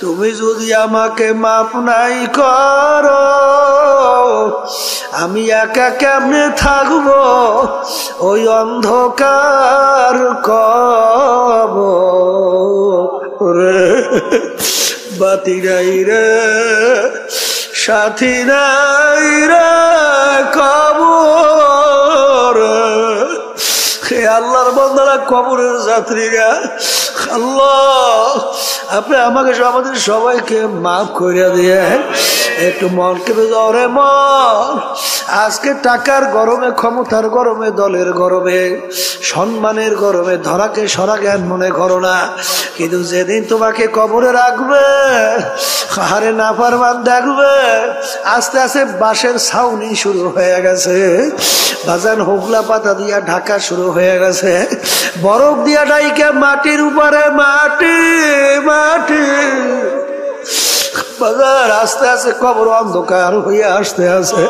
তুমি যদি আমাকে মাপ নাই করো আমি একা কেমনে থাকবো ওই অন্ধকার কবরে। বাতি নাই রে সাথী নাই রে কবর। হে আল্লাহর বান্দারা, কবরের যাত্রীরা, আল্লাহ আপনি আমাকে আমাদের সবাইকে মাফ করে দিয়ে একটু মন কেঁপে যাও রে মন। আজকে টাকার গরমে, ক্ষমতার গরমে, দলের গরমে, সম্মানের গরমে ধরাকে সরা জ্ঞান মনে করো না, কিন্তু যেদিন তোমাকে কবরে রাখবে হারে নাফরমান দেখবে আস্তে আস্তে বাঁশের ছাউনি শুরু হয়ে গেছে, বাজান হোগলা পাতা দিয়া ঢাকা শুরু হয়ে গেছে, বরফ দিয়া ডাইকে মাটির উপরে মাটি মাটি বাজার আস্তে আস্তে কবর অন্ধকার হয়ে আসতে আছে।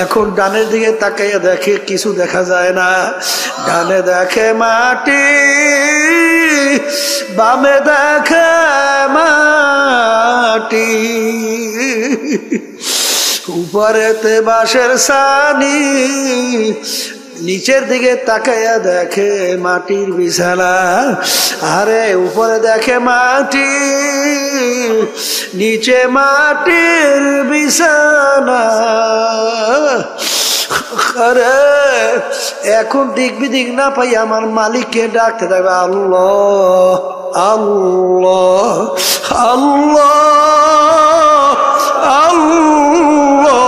এখন ডানের দিকে তাকাইয়া দেখে কিছু দেখা যায় না, ডানে দেখে মাটি, বামে দেখে মাটি, উপরেতে বাঁশের ছানি, নিচের দিকে তাকাইয়া দেখে মাটির বিছানা। আরে উপরে দেখে মাটি, নিচে মাটির বিছানা। আরে এখন দিক বিদিক না পাই আমার মালিককে ডাকতে থাকবে আল্লাহ আল্লাহ আল্লাহ আল্লাহ।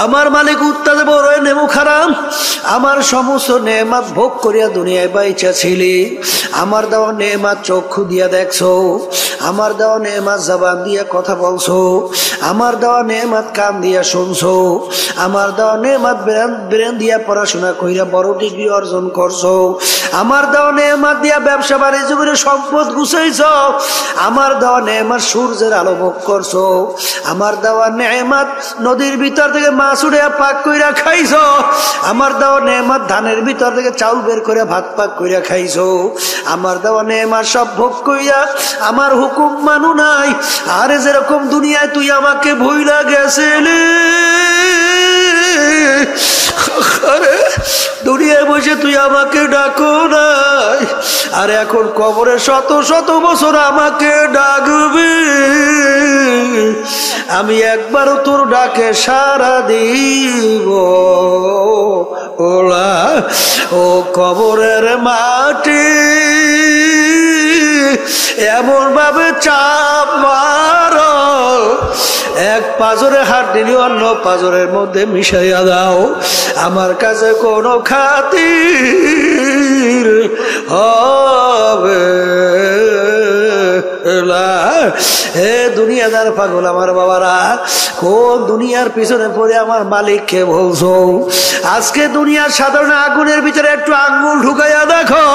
আমার মালিক উত্তাদে বড় নেমু খারাম, আমার সমস্ত নেমাত ভোগ করিয়া দুনিয়ায় বাইচা ছিলি, আমার দেওয়া নেমাত চক্ষু দিয়া দেখছো, আমার দেওয়া নেমাত জবান দিয়া কথা বলছো, আমার দেওয়া নেমাত কান দিয়া শুনছো, আমার দেওয়া নেমাত ব্রেন দিয়া পড়াশোনা কইরা বড় ডিগ্রি অর্জন করছো, আমার দেওয়া নেমাত দিয়া ব্যবসা বাণিজ্য করে সম্পদ গুছাইছ, আমার দেওয়া নেমাত সূর্যের আলো ভোগ করছো, আমার দেওয়া নেমাত নদীর ভিতর থেকে মাছ উড়ে পাক কইরা খাইছো, আমার দেওয়া নেমাত ধানের ভিতর থেকে চাউল বের করে ভাত পাক কইরা খাইছো, আমার দেওয়া নেমাত সব ভোগ কইরা আমার হুকুম মানু নাই। আরে যেরকম দুনিয়ায় তুই আমাকে ভুইলা গেছিলি, আরে দুনিয়ায় বসে তুই আমাকে ডাকো নাই, আর এখন কবরে শত শত বছর আমাকে ডাকবি, আমি একবারও তোর ডাকে সাড়া দিব ওলা। ও কবরের মাটি এমন ভাবে চাপ মারো, এক পাজরে হাত দিলি অন্য পাজরের মধ্যে মিশাইয়া দাও, আমার কাছে কোনো খাতির হবে না। হে দুনিয়াদার পাগল আমার বাবারা, কোন দুনিয়ার পিছনে পড়ে আমার মালিককে বলছো? আজকে দুনিয়ার সাধারণ আগুনের ভিতরে একটু আঙ্গুল ঢুকাইয়া দেখো,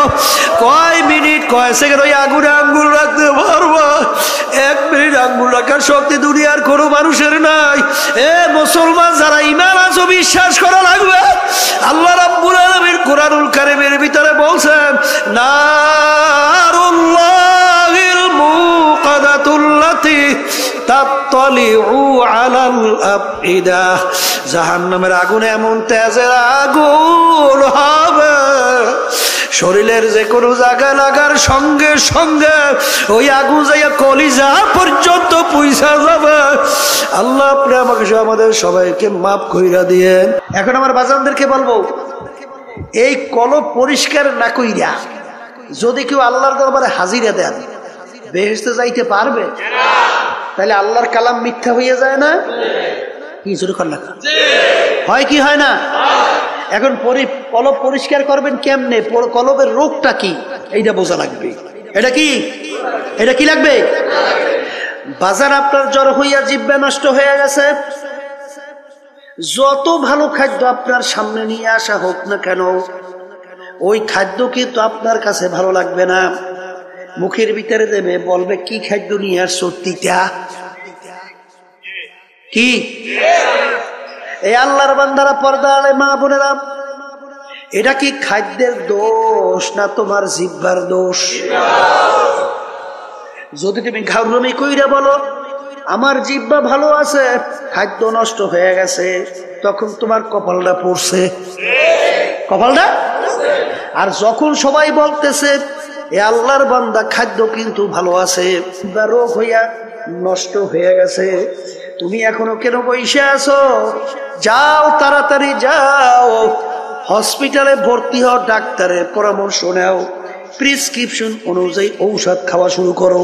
কয় মিনিট কয় সেকেন্ড ওই আগুনে আঙ্গুল রাখতে পারবো? 1 মিনিট আঙ্গুল রাখার শক্তি দুনিয়ার কোনো মানুষের নাই। এ মুসলমান যারা ঈমান আছো, বিশ্বাস করা লাগবে। আল্লাহ রাব্বুল আলামিন কুরআনুল কারীমের ভিতরে বলছেন, নারুল্লাহিল মুকাদাতুল্লাতী তাত্তালিউ আলাল আফইদা, জাহান্নামের আগুন এমন তেজের আগুন হবে, শরীরের যে কোনো জায়গায় লাগার সঙ্গে সঙ্গে ওই আগুন যাইয়া কলিজা পর্যন্ত পৌঁছা যাবে। আল্লাহ আপনি আমাকে আমাদের সবাইকে মাফ কইরা দিয়েন। এখন আমার বাজানদেরকে বলবো, এই কলব পরিষ্কার না কইরা যদি কেউ আল্লাহর দরবারে হাজিরা দেন, বেহেশতে যাইতে পারবে? তাহলে আল্লাহর কালাম মিথ্যা হয়ে যায় না? কি জোরে কর না, হয় কি হয় না? এখন কলব পরিষ্কার করবেন কেমনে? কলবের রোগটা কি এইটা বোঝা লাগবে। এটা কি, এটা কি লাগবে? বাজার আপনার জ্বর হইয়া জিহ্বা নষ্ট হয়ে গেছে, যত ভালো খাদ্য আপনার সামনে নিয়ে আসা হোক না কেন, ওই খাদ্য কিন্তু আপনার কাছে ভালো লাগবে না। মুখের ভিতরে দেবে, বলবে কি খাদ্য নিয়ে আসছো? তিতা। কি এই আল্লাহর বান্দারা, পর্দা আলে মা বোনেরা, এটা কি খাদ্যের দোষ না তোমার জিহ্বার দোষ? যদি তুমি ঘাউরমি কইরা বলো আমার জিহ্বা ভালো আছে, খাদ্য নষ্ট হয়ে গেছে, তখন তোমার কপালটা পড়ছে, কপালটা। আর যখন সবাই বলতেছে এ আল্লাহর বান্দা খাদ্য কিন্তু ভালো আছে, রোগ হইয়া নষ্ট হয়ে গেছে, তুমি এখনো কেন বসে আছো? যাও, তাড়াতাড়ি যাও, হসপিটালে ভর্তি হও, ডাক্তারের পরামর্শ নাও, প্রেসক্রিপশন অনুযায়ী ঔষধ খাওয়া শুরু করো।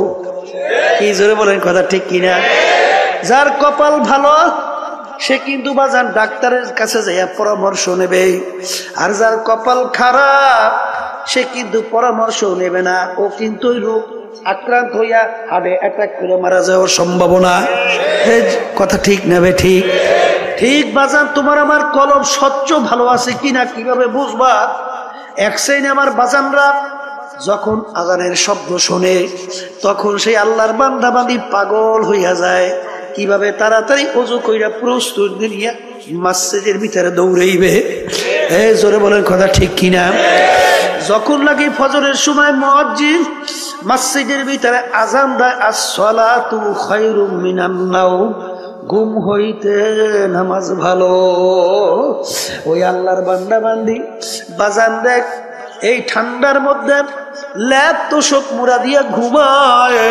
কি জোরে বলেন কথা ঠিক কিনা? যার কপাল ভালো সে কিন্তু বাজান ডাক্তারের কাছে যাইয়া পরামর্শ নেবে, আর যার কপাল খারাপ সে কিন্তু পরামর্শ নেবে না, ও কিন্তু রোগ আক্রান্ত হইয়া হার্টে অ্যাটাক করে মারা যাওয়ার সম্ভাবনা। কথা ঠিক নেবে? ঠিক ঠিক বাজান, তোমার আমার কলব স্বচ্ছ ভালো আছে কিনা কিভাবে বুঝবা? এক শ্রেণী আমার বাজানরা যখন আজানের শব্দ শোনে তখন সেই আল্লাহর বান্দা বান্দি পাগল হইয়া যায়, কিভাবে তাড়াতাড়ি ওযু কইরা প্রস্তুতি নিয়ে মসজিদের ভিতরে দৌড়াইবে। জোরে বলেন কথা ঠিক কিনা? যখন লাগি ফজরের সময় মুয়াজ্জিন মসজিদের ভিতরে আজান দেয়, আস-সালাতু খায়রুম মিনান নাওম, ঘুম হইতে নামাজ ভালো। ওই আল্লাহর বান্দা বান্দি বাজান দেখ এই ঠান্ডার মধ্যে ল্যাপ তোষক মুড়া দিয়া ঘুমায়,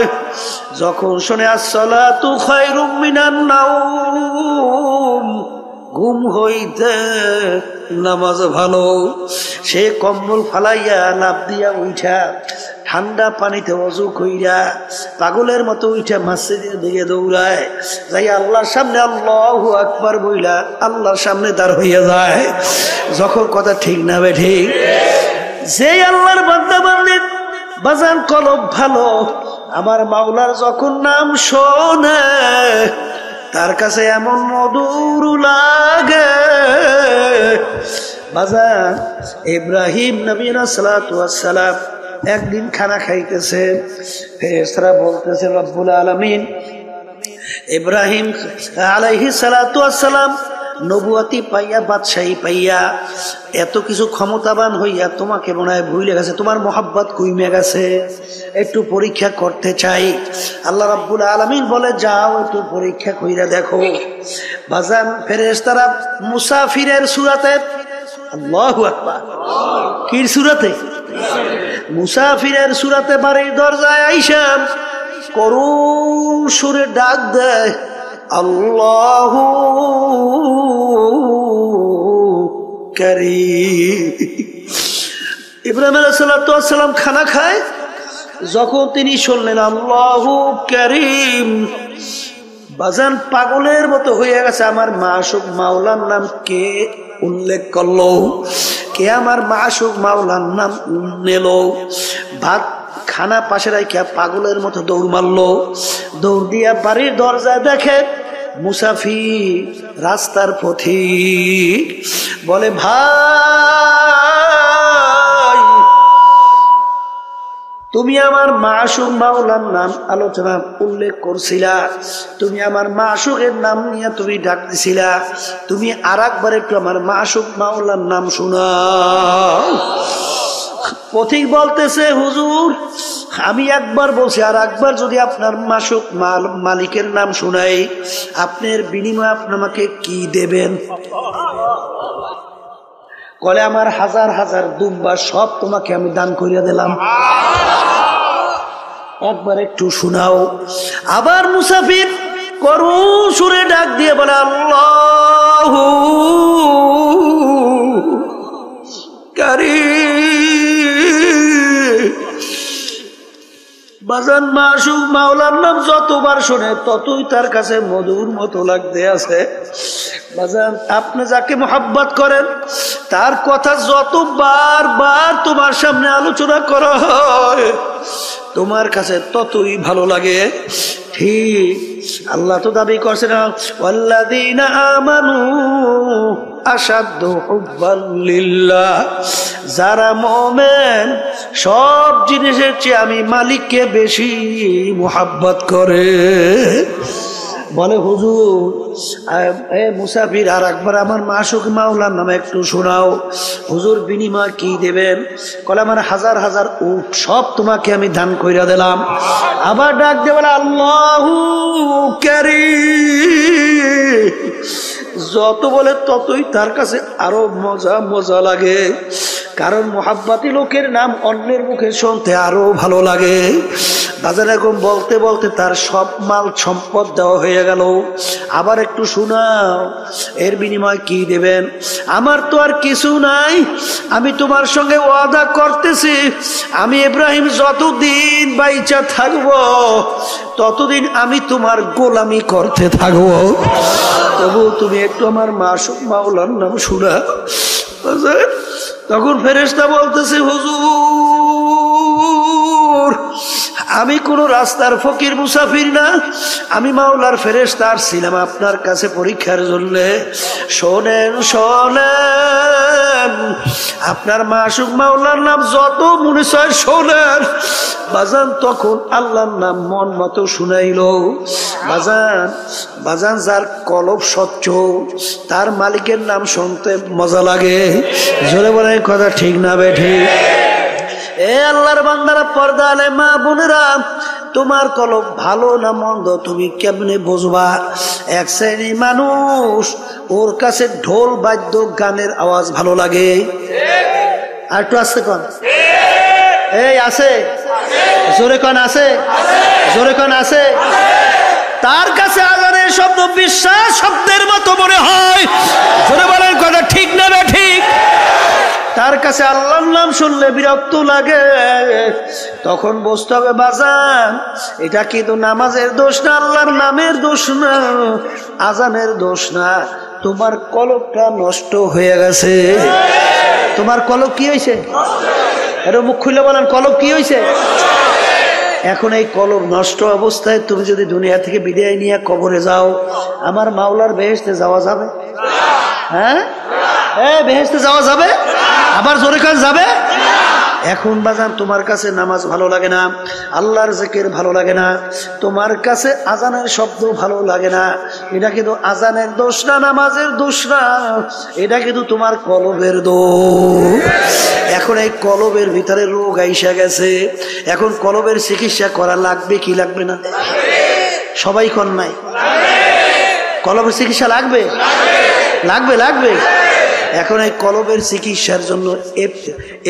যখন শুনে আস-সালাতু খায়রুম মিনান নাওম, ঘুম হইতে নামাজ ভালো, সে কম্বল ফালাইয়া লাভ দিয়া উঠা ঠান্ডা পানিতে ওযু কইরা পাগলের মতো উঠা মসজিদের দিকে দৌড়ায়, যাই আল্লাহর সামনে আল্লাহু আকবার বইলা আল্লাহর সামনে দাঁড় হইয়া যায়। যখন কথা ঠিক না বে ঠিক? যে আল্লাহর বান্দা বান্দি বাজান কলব ভালো, আমার মাওলার যখন নাম শোনে তার কাছে এমন মধুর লাগে। বাজান ইব্রাহিম নবী সালাতু ওয়াস সালাম একদিন খানা খাইতেছে, ফেরেশতারা বলতেছে রব্বুল আলামিন ইব্রাহিম আলাইহিস সালাতু ওয়াস সালাম নবুয়াতি পাইয়া বাদশাহী পাইয়া এত কিছু ক্ষমতাবান হইয়া তোমাকে মনে হয় ভুলে গেছে, তোমার মোহাব্বত কইমে গেছে, একটু পরীক্ষা করতে চাই। আল্লাহ রাব্বুল আলামিন বলে যাও একটু পরীক্ষা কইরা দেখো। বাজান ফেরেশতারা মুসাফিরের সূরাতে, আল্লাহু আকবার, কি সূরাতে? মুসাফিরের সূরাতে বাড়ির দরজায় আইসা করুণ সুরে ডাক দেয়, আল্লাহু কারীম। ইব্রাহিম আলাইহিস সালাম খানা খায়, যখন তিনি শুনলেন আল্লাহু কারীম, বাজান পাগলের মতো হয়ে গেছে। আমার মাশুক মাওলার নাম কে উল্লেখ করলো, কে আমার মাশুক মাওলার নাম নিল। ভাত খানা পাশে রাখিয়া পাগলের মতো দৌড় মারলো, দৌড় দিয়া বাড়ির দরজায় দেখে মুসাফির রাস্তার পথিক, বলে ভাই তুমি আমার মাশুক মাওলার নাম আলোচনা উল্লেখ করছিলা, তুমি আমার মাশুকের নাম নিয়ে তুমি ডাক দিছিলা, তুমি আর একবার একটু আমার মাশুক মাওলার নাম শোনাও। পথিক বলতেছে হুজুর আমি একবার বলছি, আর একবার যদি আপনার মাশুক মালিকের নাম শোনাই আপনার বিনিময়ে আপনি আমাকে কি দেবেন? বলে আমার হাজার হাজার দুম্বা সব তোমাকে আমি দান করিয়া দিলাম, একবার একটু শোনাও। আবার মুসাফির করুণ সুরে ডাক দিয়ে বলে আল্লাহু কারীম। বাজান মাশুক মাওলার নাম যতবার শোনে ততই তার কাছে মধুর মতো লাগতে আছে। বাজান আপনি যাকে মোহাব্বত করেন তার কথা যতবার বার তোমার সামনে আলোচনা করা হয় তোমার কাছে ততই ভালো লাগে। ঠিক আল্লাহ তো দাবি করছেন ওয়াল্লাযীনা আমানু আশাদ্দু হুব্বান লিল্লাহ, যারা মুমিন সব জিনিসের চেয়ে আমি মালিককে বেশি মোহাব্বত করে। বলে হুজুর মুসাফির আর একবার আমার মাসুক মাওলার নামে একটু শোনাও। হুজুর বিনিময় কি দেবেন? বলে আমার হাজার হাজার উট সব তোমাকে আমি দান কইরা দিলাম। আবার ডাক দিয়ে বলে আল্লাহু কারীম। যত বলে ততই তার কাছে আরো মজা মজা লাগে, কারণ মোহাব্বতি লোকের নাম অন্যের মুখে শুনতে আরো ভালো লাগে। বাজার এরকম বলতে বলতে তার সব মাল সম্পদ দেওয়া হয়ে গেল। আবার একটু শোনাও, এর বিনিময় কি দেবেন? আমার তো আর কিছু নাই, আমি তোমার সঙ্গে ওয়াদা করতেছি, আমি ইব্রাহিম যতদিন বাইচা থাকবো ততদিন আমি তোমার গোলামি করতে থাকবো। তবু তুমি একটু আমার মাসুক মাওলার নাম শোনা। তখন ফেরেশতা বলতেছে হুজুর আমি কোন রাস্তার ফকির মুসাফির না, আমি মাওলার ফেরেশতা ছিলাম আপনার কাছে পরীক্ষার জন্য। শোনেন শোনেন, আপনার মাসুক মাওলার নাম যত মনে চায় শোনেন। বাজান তখন আল্লাহর নাম মন মতো শুনাইল। বাজান বাজান যার কলব স্বচ্ছ তার মালিকের নাম শুনতে মজা লাগে। জোরে বলে কথা ঠিক না বেঠি? এ আল্লাহর বান্দারা, পর্দা আলে মা বোনেরা, তোমার কলব ভালো না মন্দ তুমি কেমনে বুঝবা? এক শ্রেণী মানুষ ওর কাছে ঢোল বাদ্য গানের আওয়াজ ভালো লাগে। আর একটু আসতে কন, এই আছে জোরে কন, আছে জোরে কন, আছে। তার কাছে আজানের শব্দ বিশ্বাস শব্দের মতো মনে হয়। জোরে বলেন কথা ঠিক না ঠিক? তার কাছে আল্লাহর নাম শুনলে বিরক্ত লাগে। তখন বুঝতে হবে বাজান এটা কিন্তু নামাজের দোষ না, আল্লাহর নামের দোষ না, আজানের দোষ না, তোমার কলবটা নষ্ট হয়ে গেছে। তোমার কলব কি হয়েছে? এটা মুখ খুলে বলেন, কলব কি হয়েছে? এখন এই কলব নষ্ট অবস্থায় তুমি যদি দুনিয়া থেকে বিদায় নিয়ে কবরে যাও, আমার মাওলার বেহেশতে যাওয়া যাবে? হ্যাঁ, বেহেশতে যাওয়া যাবে? আবার জোরে কাজ যাবে? এখন বাজান তোমার কাছে নামাজ ভালো লাগে না, আল্লাহর জিকির ভালো লাগে না, তোমার কাছে আজানের শব্দ ভালো লাগে না, এটা কিন্তু আজানের দোষ না, নামাজের দোষ না, এটা কিন্তু তোমার কলবের দোষ। এখন এই কলবের ভিতরে রোগ আইসা গেছে। এখন কলবের চিকিৎসা করা লাগবে কি লাগবে না? সবাই কন নাই? কলবের চিকিৎসা লাগবে, লাগবে, লাগবে। এখন এই কলবের চিকিৎসার জন্য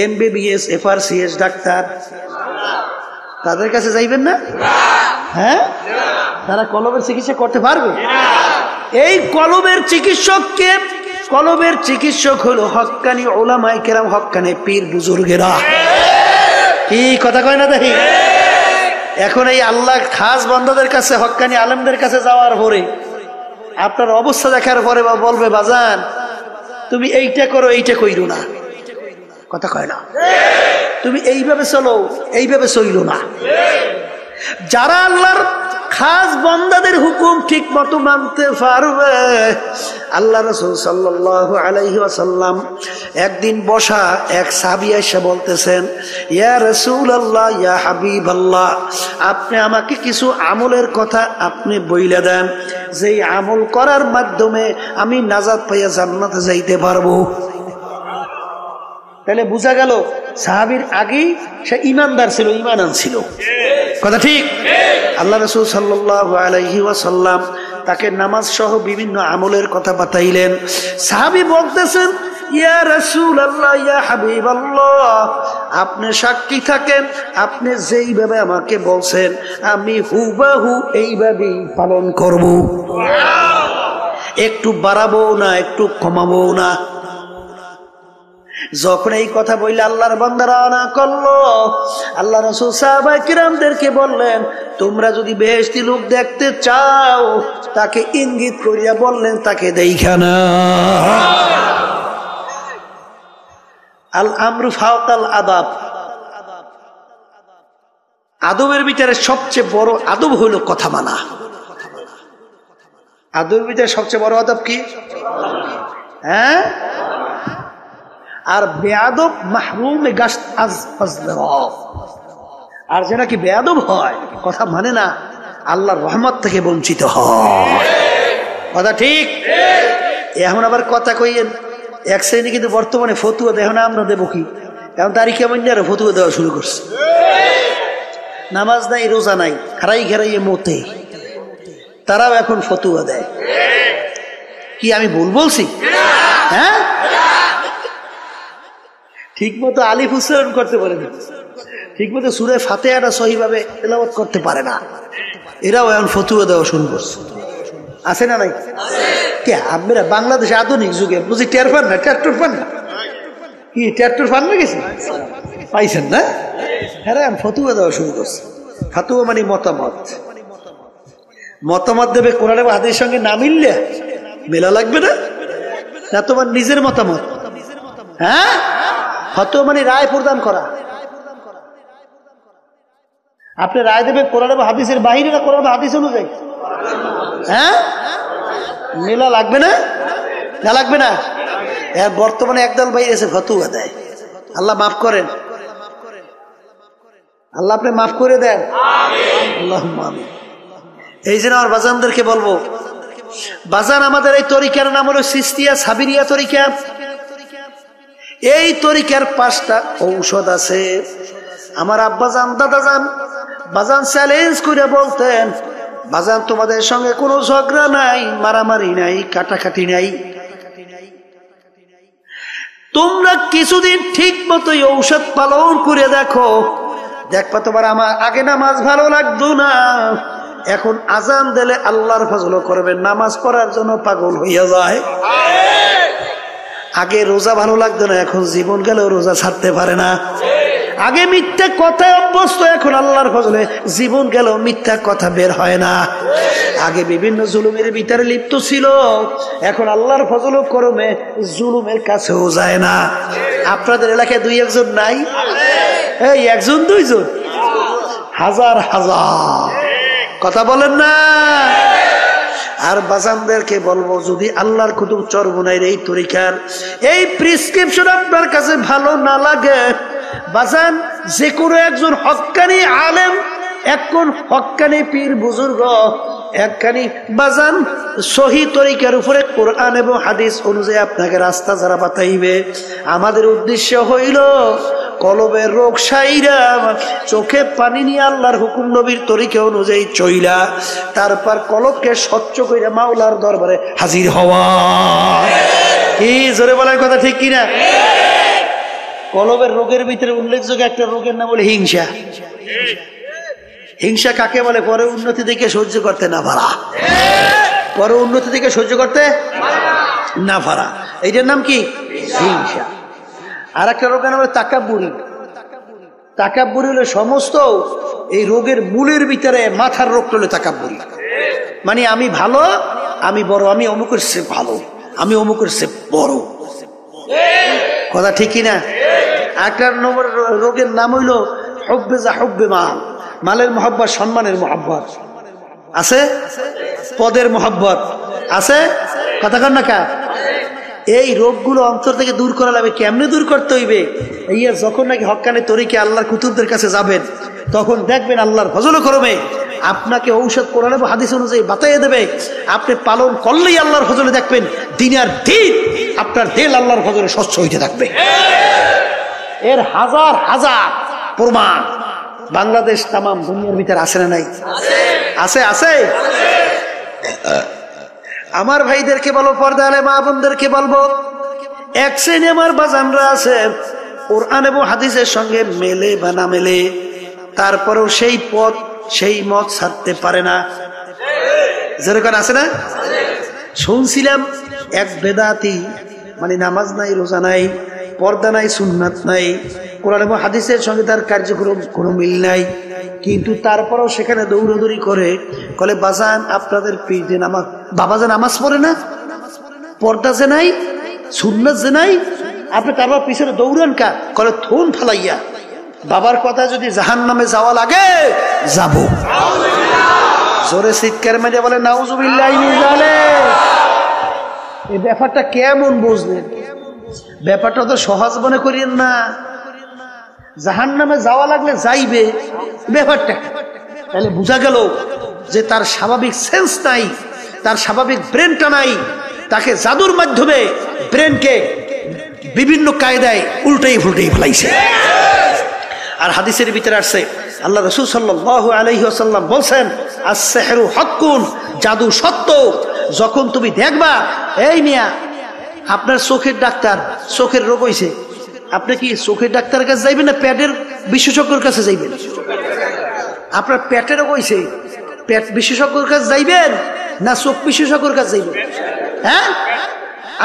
MBBS FRCS ডাক্তার তাদের কাছে যাইবেন না? হ্যাঁ, তারা কলবের চিকিৎসা করতে পারবে? এই কলবের চিকিৎসককে, কলবের চিকিৎসক হলো হক্কানি উলামায়ে কেরাম, হক্কানি পীর বুজুর্গেরা। কি কথা কয় না দেখি? এখন এই আল্লাহ খাস বান্দাদের কাছে, হক্কানি আলেমদের কাছে যাওয়ার পরে আপনার অবস্থা দেখার পরে বলবে বাজান তুমি এইটা করো, এইটা কইরো না। কথা কয় না? তুমি এইভাবে চলো, এইভাবে চইলো না। যারা আল্লাহর খাস বান্দাদের হুকুম ঠিক মতো মানতে পারবে, আল্লাহ রাসূল সাল্লাল্লাহু আলাইহি ওয়াসাল্লাম একদিন বসা এক সাহাবী এসে বলতেছেন, ইয়া রাসূলুল্লাহ, ইয়া হাবিবাল্লাহ, আপনি আমাকে কিছু আমলের কথা আপনি বইলা দেন, যেই আমল করার মাধ্যমে আমি নাজাত পাইয়া জান্নাতে যাইতে পারবো। তাহলে বোঝা গেল সাহাবীর আগেই সে ঈমানদার ছিল, ঈমান আনছিল। কথা ঠিক? আল্লাহ রাসূল সাল্লাল্লাহু আলাইহি ওয়াসাল্লাম তাকে নামাজ সহ বিভিন্ন আমলের কথা বাতাইলেন। সাহাবী বলতেছেন, ইয়া রাসূলুল্লাহ, ইয়া হাবিবাল্লাহ, আপনি সাক্ষী থাকেন, আপনি যেইভাবে আমাকে বলছেন আমি হুবাহু এইভাবেই পালন করব, একটু বাড়াবো না, একটু কমাবো না। যখন এই কথা বললে আল্লাহর বান্দারা না করলো, আল্লাহ রাসূল সাহাবায়ে কিরামদেরকে বললেন, তোমরা যদি বেহেশতি লোক দেখতে চাও তাকে ইঙ্গিত করিয়া বললেন তাকে দেইখা না। আল আমরু ফাওকাল আদাব, আদবের ভিতরে সবচেয়ে বড় আদব হলো কথা মানা। আদবের ভিতরে সবচেয়ে বড় আদব কি? হ্যাঁ, আর বেয়াদব মাহরুমে গাশত আজ, আর যে নাকি বেয়াদব হয়, কথা মানে না, আল্লাহর রহমত থেকে বঞ্চিত হয়। কথা ঠিক? এখন আবার কথা কইয়েন এক শ্রেণী কিন্তু বর্তমানে ফতুয়া দেহ না, আমরা দেবো কি? এখন তারিখে মন্যারও ফতুয়া দেওয়া শুরু করছে। নামাজ নাই, রোজা নাই, খারাই ঘেরাইয়ে মতে, তারাও এখন ফতুয়া দেয়। কি আমি ভুল বলছি? হ্যাঁ, ঠিক মতো আলিফ উচ্চারণ করতে পারে না, ঠিক মতো সূরা ফাতিহাটা সহিভাবে তেলাওয়াত করতে পারে না, এরাও এখন ফতুয়া দেওয়া শুরু করছে। আছে না নাই? কে আপনারা বাংলাদেশে আধুনিক যুগে বুঝি টের পান না? ট্রাক্টর পান না? কি ট্রাক্টর পান না? গেছি পাইছেন না? হ্যাঁ, ফতুয়া দেওয়া শুরু করছে। ফতুয়া মানে মতামত। মতামত দেবে কোরআন এবং হাদিসের সঙ্গে না মিললে মেলা লাগবে না? না তোমার নিজের মতামত? হ্যাঁ, ফতুয়া মানে রায় প্রদান করা। আপনি রায় দেবেন কোরআন এবং হাদিসের বাইরে না কোরআন এবং হাদিস অনুযায়ী? হ্যাঁ, মেলা লাগবে না? না লাগবে না? বর্তমানে একদল ভাই এসে ফতুয়া দেয়। আল্লাহ মাফ করেন, আল্লাহ আপনি মাফ করে দেন। আল্লাহুম্মা আমিন। এই জন্য আমার বাজানদেরকে বলবো, বাজান আমাদের এই তরিকার নাম হলো সিস্তিয়া সাবিরিয়া তরিকা। এই তরিকার 5টা ঔষধ আছে। আমার আব্বাজান দাদাজান বাজান চ্যালেঞ্জ করে বলতেন, বাজান তোমাদের সঙ্গে কোনো ঝগড়া নাই, মারামারি নাই, কাটাকাটি নাই, তোমরা কিছুদিন ঠিক মতো ঔষধ পালন করে দেখো, দেখবা তোমার আমার আগে নামাজ ভালো লাগতো না, এখন আজান দিলে আল্লাহর ফজল করবে, নামাজ পড়ার জন্য পাগল হইয়া যায়। আগে রোজা ভালো লাগতো না, এখন জীবন গেলেও রোজা ছাড়তে পারে না। আগে মিথ্যা কথায় অভ্যস্ত, এখন আল্লাহর ফজলে জীবন গেলেও মিথ্যা কথা বের হয় না। আগে বিভিন্ন জুলুমের ভিতরে লিপ্ত ছিল, এখন আল্লাহর ফজল করমে জুলুমের কাছেও যায় না। আপনাদের এলাকায় 2-1 নাই? এই 1 2 হাজার হাজার, কথা বলেন না? আর বাজানদেরকে বলবো, যদি আল্লাহর কুতুব চরমুনাইর এই তরিকার এই প্রেসক্রিপশন আপনার কাছে ভালো না লাগে, বাজান যে কোনো একজন হক্কানি আলেম, একজন হক্কানি পীর বুজুর্গ, একখানি বাজান সহি তরিকার উপরে কোরআন এবং হাদিস অনুযায়ী আপনাকে রাস্তা যারা বাতাইবে, আমাদের উদ্দেশ্য হইল কলবের রোগ সাইরা, চোখে পানি নিয়ে আল্লাহর হুকুম নবীর তরিকা অনুযায়ী চইলা, তারপর কলবকে স্বচ্ছ কইরা মাওলার দরবারে হাজির হওয়া। কি জোরে বলার কথা ঠিক কিনা? কলবের রোগের ভিতরে উল্লেখযোগ্য একটা রোগের নাম বলে হিংসা। হিংসা কাকে বলে? পরে উন্নতি থেকে সহ্য করতে না পারা, পরে উন্নতি থেকে সহ্য করতে না পারা, এইটার নাম কি? হিংসা। আর একটা রোগের নাম হলো তাকাব্বুরি। তাকাব্বুরি হলো সমস্ত এই রোগের মূলের ভিতরে মাথার রোগ হলো তাকাব্বুরি। মানে আমি ভালো, আমি বড়, আমি অমুকের চেয়ে ভালো, আমি অমুকের চেয়ে বড়। কথা ঠিক কিনা? একটা নম্বর রোগের নাম হইল হুব্বে যা হুব্বে মাল। মালের মহব্বত, সম্মানের মহব্বত আছে, পদের মহব্বত আছে, কথা কন না কা? এই রোগগুলো অন্তর থেকে দূর করা লাগবে। কেমনে দূর করতে হইবে? এই যখন নাকি হক্কানি তরিকে আল্লাহর কুতুবদের কাছে যাবেন, তখন দেখবেন আল্লাহর ফজল করমে আপনাকে ঔষধ কোরআন এবং হাদিস অনুযায়ী বাতাইয়ে দেবে। আপনি পালন করলেই আল্লাহর ফজলে দেখবেন দিনের দিন আপনার দিল আল্লাহর ফজলে স্বচ্ছ হইতে থাকবে। এর হাজার হাজার প্রমাণ বাংলাদেশ তামাম দুনিয়ার ভিতরে আছে না নাই? আছে, আছে। আমার ভাইদেরকে বলবো, পর্দা আলে মা বোনদেরকে বলবো, এক শ্রেণী আমার বাজানরা আছে কোরআন এবং হাদিসের সঙ্গে মেলে বা না মেলে, তারপরেও সেই পথ সেই মত ছাড়তে পারে না। যেরকম আছে না? শুনছিলাম এক বেদাতি, মানে নামাজ নাই, রোজা নাই, পর্দা নাই, সুন্নাত নাই, কোরআন এবং হাদিসের সঙ্গে তার কার্যক্রম কোনো মিল নাই, কিন্তু তারপরেও সেখানে দৌড়াদৌড়ি করে বলে, বাজান আপনাদের পীর যে নামাজ, বাবা যে নামাজ পড়ে না, পর্দা যে নাই, সুন্নাত যে নাই, আপনি তারপর পিছনে দৌড়ান কা? কলে থুন ফালাইয়া, বাবার কথা যদি জাহান্নামে যাওয়া লাগে যাব। জোরে চিৎকার মেরে বলে নাউজুবিল্লাহ মিন যালিক। এই ব্যাপারটা কেমন বুঝলেন? ব্যাপারটা তো সহজ মনে করিয়েন না। জাহান্নামে যাওয়া লাগলে যাইবে, ব্যাপারটা তাহলে বোঝা গেল যে তার স্বাভাবিক সেন্স নাই, তার স্বাভাবিক ব্রেনটা নাই, তাকে জাদুর মাধ্যমে ব্রেনকে বিভিন্ন কায়দায় উল্টাই ফুলটাই ফেলাইছে। আর হাদিসের ভিতরে আসছে আল্লাহ রাসূল সাল্লাল্লাহু আলাইহি ওয়াসাল্লাম বলছেন, আস-সিহরু হাক্কুন, জাদু সত্য। যখন তুমি দেখবা, এই মিয়া আপনার চোখের ডাক্তার, চোখের রোগ হইছে, আপনি কি চোখের ডাক্তারের কাছে যাইবেন না পেটের বিশেষজ্ঞের কাছে যাইবেন? আপনার পেটের রোগ হইছে, পেট বিশেষজ্ঞের কাছে যাইবেন না চোখ বিশেষজ্ঞের কাছে যাইবেন? হ্যাঁ,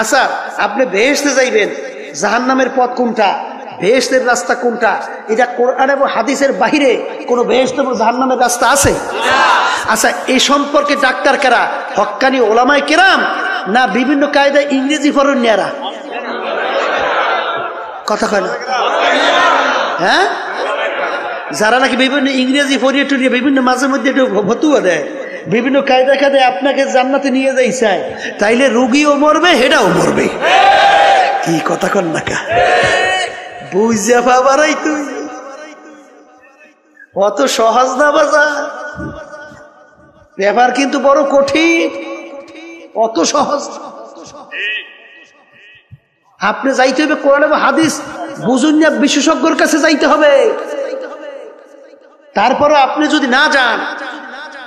আচ্ছা আপনি বেহেশতে যাইবেন, জাহান্নামের পথ কোনটা, বেহেশতের রাস্তা কোনটা, এটা কোরআন এবং হাদিসের বাহিরে কোনো বেহেশত এবং জাহান্নামের রাস্তা আছে? আচ্ছা, এই সম্পর্কে ডাক্তার কারা? হক্কানি ওলামায়ে কেরাম না বিভিন্ন কায়দায় ইংরেজি ফরণ্যারা? কথা কয় না? হ্যাঁ, যারা নাকি বিভিন্ন ইংরেজি ফরিয়ে টুরিয়ে বিভিন্ন মাঝে মধ্যে একটু ফতুয়া দেয়, বিভিন্ন কায়দা কায়দায় আপনাকে জান্নাতে নিয়ে যাই চায়, তাইলে রুগীও মরবে, হেডাও মরবে। কি কথা কন না কা? বুঝা পাবারাই তুই অত সহজ না বাজার, ব্যাপার কিন্তু বড় কঠিন, অত সহজ। আপনি যাইতে হবে কোরআন এবং হাদিস বুঝুন না, বিশেষজ্ঞর কাছে যাইতে হবে। তারপরে আপনি যদি না যান,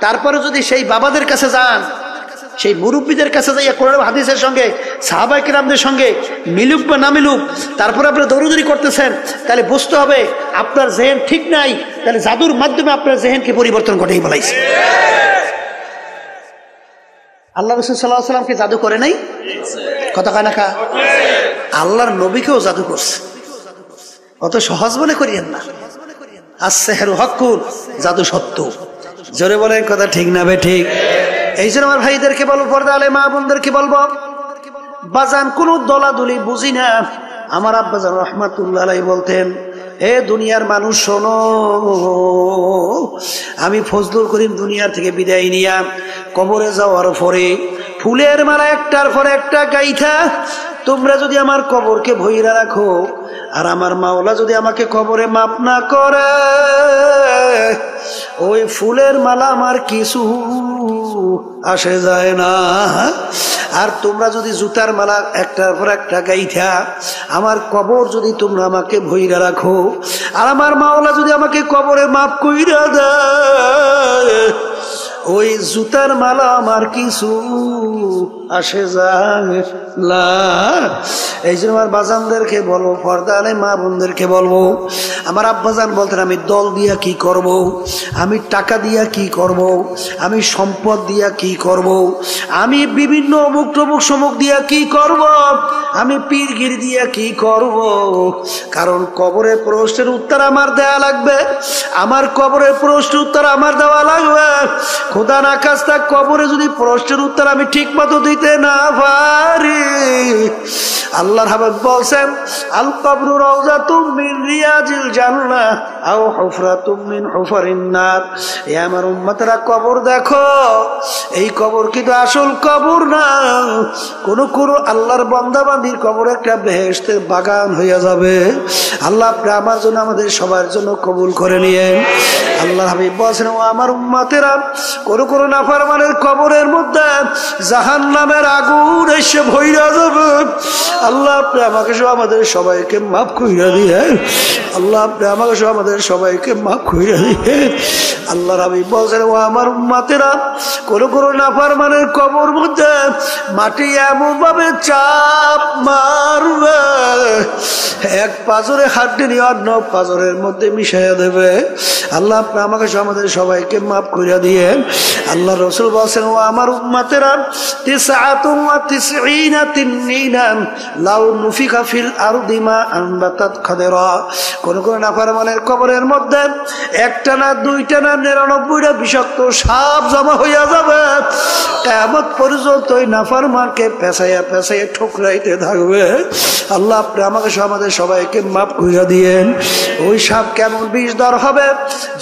তারপরে যদি সেই বাবাদের কাছে যান, সেই মুরব্বীদের কাছে যাইয়া কোরআন হাদিসের সঙ্গে সাহাবায়ে কেরামদের সঙ্গে মিলুক বা না মিলুক, তারপরে আপনি দৌড়দৌড়ি করতেছেন, তাহলে বুঝতে হবে আপনার জেহেন ঠিক নাই, তাহলে জাদুর মাধ্যমে আপনার জেহেনকে পরিবর্তন ঘটাই বলাইছে। আল্লাহ রাসূল সাল্লাল্লাহু আলাইহি ওয়াসাল্লামকে জাদু করে নাই? কথা কয় না কা? আল্লাহর নবীকেও জাদু করছে, অত সহজ মনে করিয়েন না। আস-সিহরু হাক্কুন, জাদু সত্য। জোরে বলেন কথা ঠিক না বে ঠিক? এই জন্য আমার ভাইদেরকে বলবো, পর্দা আলে মা বোনদেরকে বলবো, বাজান কোন দলাদলি বুঝি না। আমার আব্বাজান রাহমাতুল্লাহ আলাইহি বলতেন, এ দুনিয়ার মানুষ শোনো, আমি ফজলুল করিম দুনিয়া থেকে বিদায় নিয়া কবরে যাওয়ার পরে ফুলের মালা একটার পর একটা গাইথা তোমরা যদি আমার কবরকে ভইরা রাখো, আর আমার মাওলা যদি আমাকে কবরে মাপ না করে, ওই ফুলের মালা আমার কিছু আসে যায় না। আর তোমরা যদি জুতার মালা একটার পর একটা গাইথা আমার কবর যদি তোমরা আমাকে ভইরা রাখো, আর আমার মাওলা যদি আমাকে কবরে মাপ কইরা দেয়, ওই জুতার মালা আমার কিছু আসে যায় না। এই জন্য আমার বাজানদেরকে বলবো, পর্দা আলে মা বোনদেরকে বলবো, আমার আব্বাজান বলতেন, আমি দল দিয়া কি করব, আমি টাকা দিয়া কি করব, আমি সম্পদ দিয়া কি করব, আমি বিভিন্ন অমুক টমুক সমুক দিয়া কি করব, আমি পীরগিরি দিয়া কি করব। কারণ কবরের প্রশ্নের উত্তর আমার দেয়া লাগবে, আমার কবরের প্রশ্নের উত্তর আমার দেওয়া লাগবে। খোদা না খাস্তা কবরে যদি প্রশ্নের উত্তর আমি ঠিক মতো দিতে না পারি, আল্লাহর হাবিব বলছেন, আল কবরু রাউযাতুম মিন রিয়াজিল জান্নাহ আও হুফরাতুম মিন হুফারিন নার। এ আমার উম্মতরা, কবর দেখো, এই কবর কিন্তু আসল কবর না, কোন কোন আল্লাহর বান্দা বান্দির কবর একটা বেহেশতের বাগান হয়ে যাবে। আল্লাহ আপনি আমার জন্য, আমাদের সবার জন্য কবুল করে নিয়ে। আল্লাহর হাবিব বলেছেন, ও আমার উম্মতেরা, কোন কোন নাফরমানের কবরের মধ্যে জাহান্নামের আগুন এসে ভইরা যাবে। আল্লাহ আপনি আমাকে সহ আমাদের সবাইকে মাফ কইরা দিয়ে, আল্লাহ আপনি আমাকে সহ আমাদের সবাইকে মাফ কইরা দিয়ে। আল্লাহর হাবিব বলেছেন, ও আমার উম্মতেরা, কোন কোন নাফরমানের কবর মধ্যে মাটি এমন ভাবে চাপ মারবে, এক পাজরে হাড্ডি নিয়ে অন্য পাজরের মধ্যে মিশাইয়া দেবে। আল্লাহ আপনি আমাকে সহ আমাদের সবাইকে মাফ কইরা দিয়ে। আল্লাহ রাসূল বলেছেন, ও আমার উম্মতেরা, 99 তিননিনান লাউ নুফিকা ফিল আরদি মা আনবাতাত খাদরা। কোন কোন নাফরমানের কবরের মধ্যে একটা না দুইটা না 99টা বিষাক্ত সাপ জমা হইয়া যাবে। কিয়ামত পর্যন্ত ওই নাফরমানকে পেঁচাইয়া পেঁচাইয়া ঠুকরাইতে থাকবে। আল্লাহ আপনি আমাকে সহ আমাদের সবাইকে মাফ কইরা দিয়েন। ওই সাপ কেমন বিষধর হবে,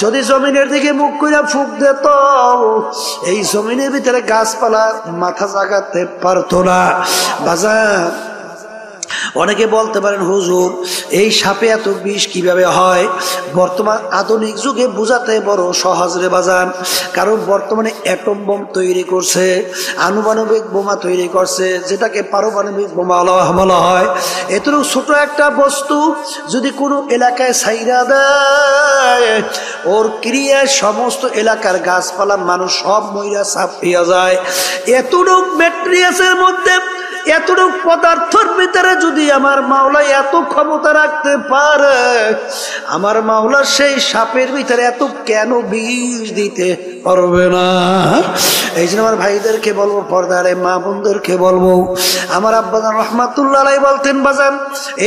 যদি জমিনের দিকে মুখ কইরা ফুঁক দিত, এই জমিনের ভিতরে গাছপালা মাথা জাগাতে পারতো না। বাজার অনেকে বলতে পারেন হুজুর এই সাপে এত বিষ কিভাবে হয়? বর্তমান আধুনিক যুগে বোঝাতে বড় সহজ রে বাজান, কারণ বর্তমানে অ্যাটম বোম তৈরি করছে, আনুপানবিক বোমা তৈরি করছে, যেটাকে পারমাণবিক বোমা বলা হয়। এতটুকু ছোট একটা বস্তু যদি কোনো এলাকায় ছাইরা দেয়, ওর ক্রিয়ায় সমস্ত এলাকার গাছপালা মানুষ সব মইরা সাপ পেয়ে যায়। এতটুক ম্যাট্রিয়াসের মধ্যে, এতটুক পদার্থের ভিতরে যদি আমার মাওলা এত ক্ষমতা রাখতে পারে, আমার মাওলা সেই সাপের ভিতরে এত কেন বিষ দিতে পারবে না? এই জন্য আমার ভাইদেরকে বলবো, পর্দারে মা বোনদেরকে বলবো, আমার আব্বাজান রহমাতুল্লাহ আলাইহি বলতেন বাজান,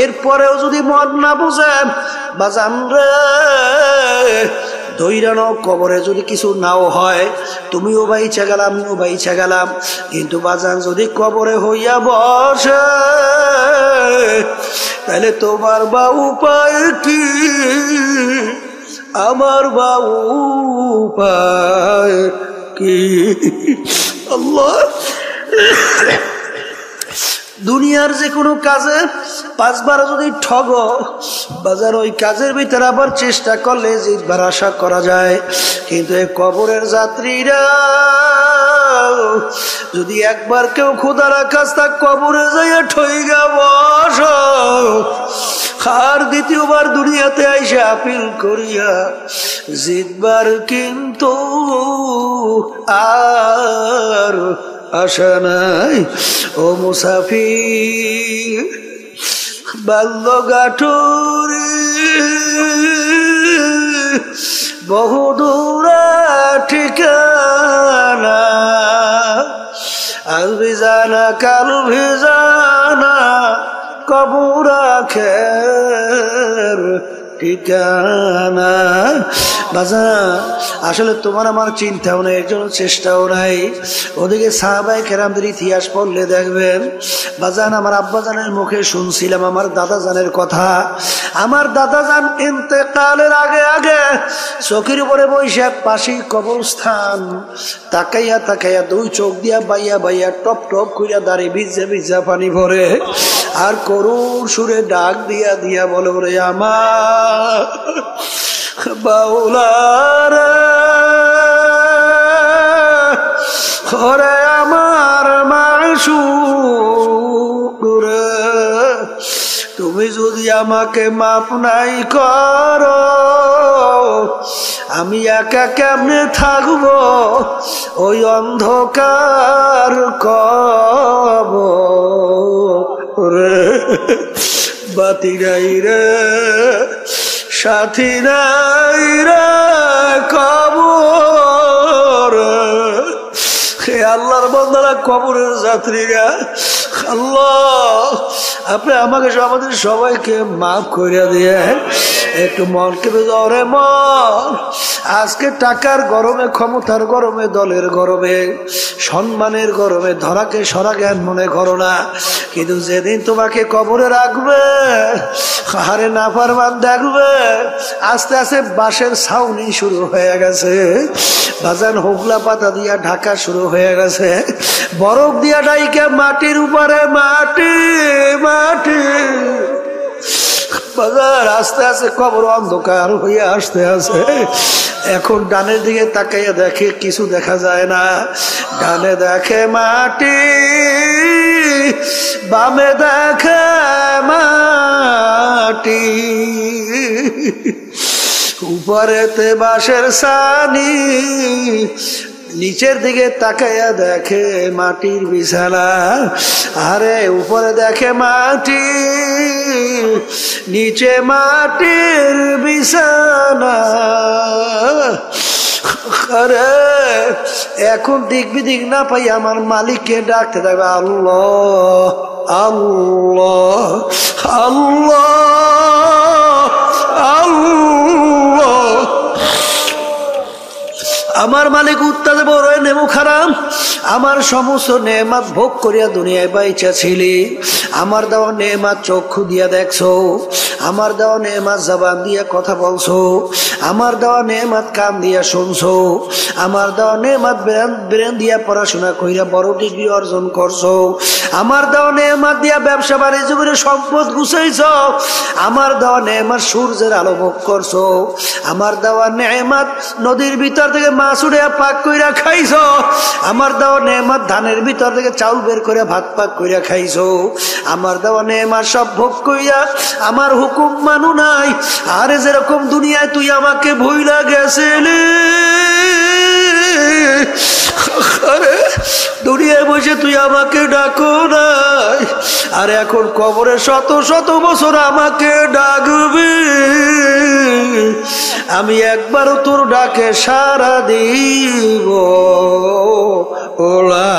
এরপরেও যদি মদ না বুঝেন বাজান রে, দৈরানো কবরে যদি কিছু নাও হয়, তুমিও বাইচা গেলাম আমিও বাইচা গেলাম, কিন্তু বাজান যদি কবরে হইয়া বসে তাহলে তোমার বা উপায় কি, আমার বা উপায় কি? আল্লাহ, দুনিয়ার যে কোনো কাজে 5 বার যদি ঠগ বাজার, ওই কাজের ভিতরে আবার চেষ্টা করলে জিতবার আশা করা যায়, কিন্তু এই কবরের যাত্রীরা যদি একবার কেউ খোদার কাজটা কবরে যাইয়া ঠইগা বস, আর দ্বিতীয়বার দুনিয়াতে আইসে আপিল করিয়া জিতবার কিন্তু আর আশা নাই। ও মুসাফির বাল্যগাঠুরি বহুদূর ঠিকানা, আজ ভিজানা কাল ভিজানা কবর আখের ঠিকানা। বাজান আসলে তোমার আমার চিন্তাও নেই, এর জন্য চেষ্টাও নাই। ওদিকে সাহাবায়ে কেরামদের ইতিহাস পড়লে দেখবেন বাজান, আমার আব্বাজানের মুখে শুনছিলাম আমার দাদাজানের কথা। আমার দাদাজান ইন্তেকালের আগে আগে চোখের উপরে বসে পাশেই কবরস্থান, তাকাইয়া তাকাইয়া 2 চোখ দিয়া বাইয়া বাইয়া টপ টপ কইরা দাঁড়ি ভিজা ভিজা পানি ভরে, আর করুণ সুরে ডাক দিয়া দিয়া বলে, ওরে আমার বাউলারে, ওরে আমার মাশউক রে, তুমি যদি আমাকে মাপ নাই করো, আমি একা কেমনে থাকবো ওই অন্ধকার কবরে? বাতি নাই রে, সাথী নাই রে কবর। হে আল্লাহর বান্দারা, কবরের যাত্রীরা, আল্লাহ আপনি আমাকে আমাদের সবাইকে মাফ করে দিয়ে একটু মনকে বেজাও রে মন। আজকে টাকার গরমে, ক্ষমতার গরমে, দলের গরমে, সম্মানের গরমে ধরাকে সরা জ্ঞান মনে করো না, কিন্তু যেদিন তোমাকে কবরে রাখবে, হারে নাফরমান দেখবে আস্তে আস্তে বাঁশের ছাউনি শুরু হয়ে গেছে, বাজান হোগলা পাতা দিয়া ঢাকা শুরু হয়ে গেছে, বরফ দিয়া ডাইকে মাটির উপরে মাটি মাটি, বাজার আস্তে আস্তে কবর অন্ধকার হয়ে আসতে আছে। এখন ডানের দিকে তাকাইয়া দেখে কিছু দেখা যায় না, ডানে দেখে মাটি, বামে দেখে মাটি, উপরেতে বাঁশের ছানি, নিচের দিকে তাকাইয়া দেখে মাটির বিছানা, আরে উপরে দেখে মাটি, নিচে মাটির বিছানা। আরে এখন দিক বিদিক না পাই আমার মালিককে ডাকতে থাকবে, আল্লাহ আল্লাহ আল্লাহ আল্লাহ। আমার মালিক উত্তাদে বড় নেমু খারাপ, আমার সমস্ত নেমাত ভোগ করিয়া দুনিয়ায় বাইচা ছিলি, আমার দেওয়া নেমাত চক্ষু দিয়া দেখছো, আমার দেওয়া নেমাত জবান দিয়া কথা বলছো, আমার দেওয়া নেয়ামত কান দিয়া শুনছো, আমার দেওয়া নেয়ামত ব্রেন দিয়া পড়াশোনা কইরা বড় ডিগ্রি অর্জন করছো, আমার দেওয়া নেয়ামত দিয়া ব্যবসা বাণিজ্য করে সম্পদ গুছাইছো, আমার দেওয়া নেয়ামত সূর্যের আলো ভোগ করছো, আমার দেওয়া নেয়ামত নদীর ভিতর থেকে মাছ উড়ে পাক কইরা খাইছো, আমার দেওয়া নেয়ামত ধানের ভিতর থেকে চাউল বের করে ভাত পাক কইরা খাইছো, আমার দেওয়া নেয়ামত সব ভোগ কইরা আমার হুকুম মানু নাই। আরে যেরকম দুনিয়ায় তুই আমাকে ভুইলা গেছিলি, আরে দুনিয়ায় বসে তুই আমাকে ডাকো নাই, আর এখন কবরে শত শত বছর আমাকে ডাকবি, আমি একবারও তোর ডাকে সাড়া দিব ওলা।